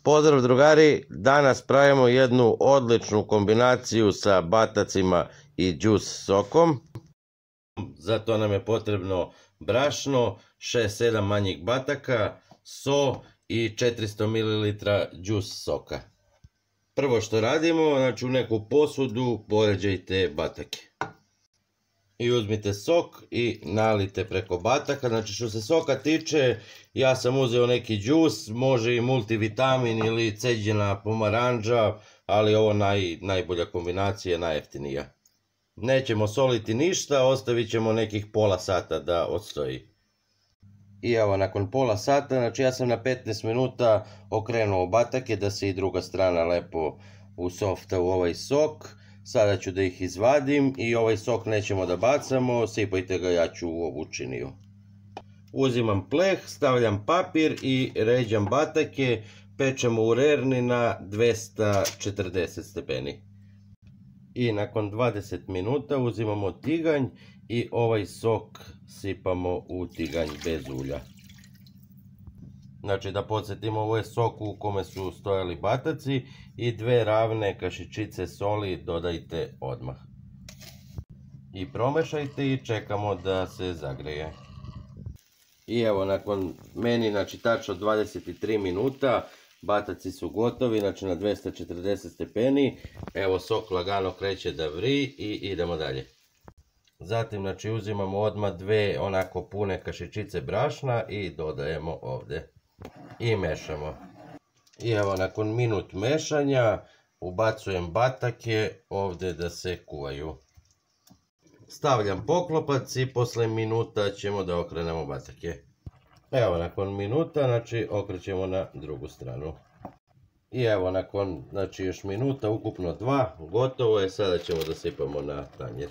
Pozdrav drugari, danas pravimo jednu odličnu kombinaciju sa batacima i džus sokom. Zato nam je potrebno brašno, 6-7 manjih bataka, so i 400 ml džus soka. Prvo što radimo, znači u neku posudu poređajte batake. I uzmite sok i nalite preko bataka. Znači što se soka tiče, ja sam uzeo neki džus, može i multivitamin ili ceđena pomaranđa, ali ovo najbolja kombinacija, najjeftinija. Nećemo soliti ništa, ostavit ćemo nekih pola sata da odstoji. I evo, nakon pola sata, znači ja sam na 15 minuta okrenuo batake da se i druga strana lepo usofta u ovaj sok. Sada ću da ih izvadim i ovaj sok nećemo da bacamo, sipajte ga, ja ću u ovu činiju. Uzimam pleh, stavljam papir i ređam batake, pečemo u rerni na 240 stepeni. I nakon 20 minuta uzimamo tiganj i ovaj sok sipamo u tiganj bez ulja. Znači da podsjetimo, ovo je sok u kome su stojali bataci i 2 ravne kašičice soli dodajte odmah. I promešajte i čekamo da se zagreje. I evo, nakon meni, znači tačno 23 minuta, bataci su gotovi, znači na 240 stepeni. Evo, sok lagano kreće da vri i idemo dalje. Zatim, znači uzimamo odmah 2 onako pune kašičice brašna i dodajemo ovdje. I mešamo. I evo, nakon minut mešanja ubacujem batake ovdje da se kuvaju. Stavljam poklopac i posle minuta ćemo da okrenemo batake. Evo, nakon minuta, znači okrećemo na drugu stranu. I evo, nakon znači još minuta, ukupno 2, gotovo je, sada ćemo da sipamo na tanjir.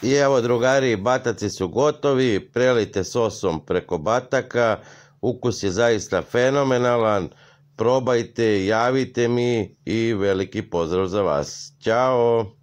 I evo drugari, bataci su gotovi, prelite sosom preko bataka. Ukus je zaista fenomenalan, probajte, javite mi i veliki pozdrav za vas. Ćao!